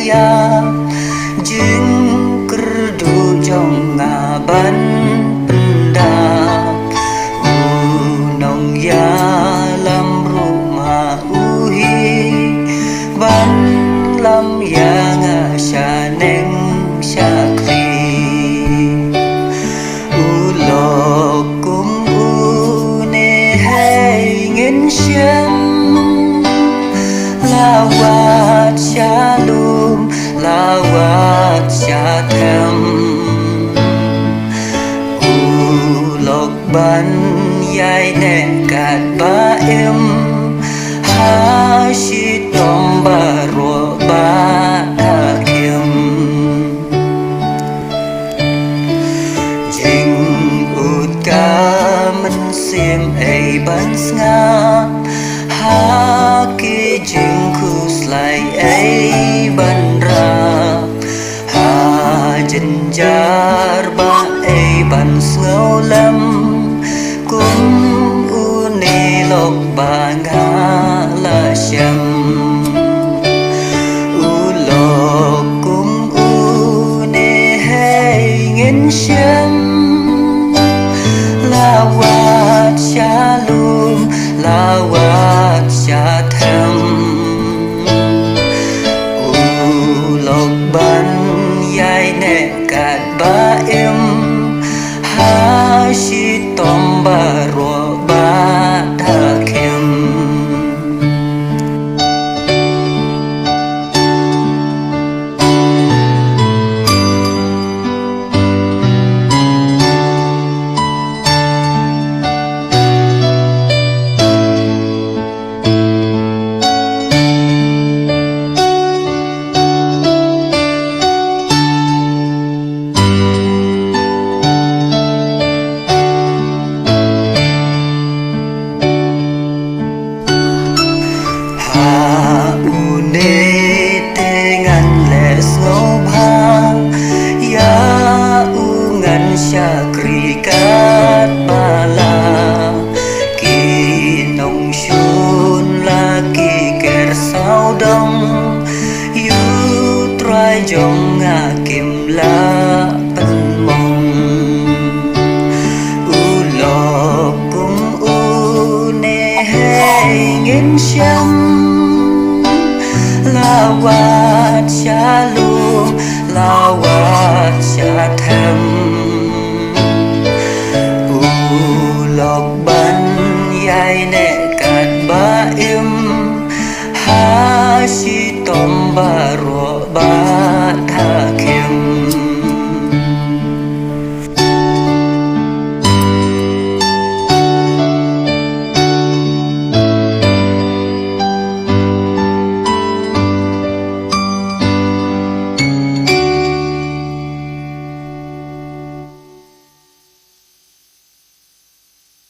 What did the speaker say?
ya jing kerdu jong ngaban pendak unong ya lam rumah uhi ban lam ya nga neng syakri ulok kum une hay ngin shem lawat shalom lawat syatem ulok ban yai nekat ba em hashi tom baro ba takim jing ut ka men sim ai ban nga ha ki jing kus lai ai ban ra ha jen jar ba ai ban ngau lam kum une lok ba nga la sham ulok kum une hay ngin sham lawat shalom lawat syatem ulok ban yai nekat ba em hashi tom baro ba takim syakri kat pala ki nong shun la ki ker sao dong yu trai jong nga kim la pen mong ulok kum une hay ngin sham lawat shalom lawat syatem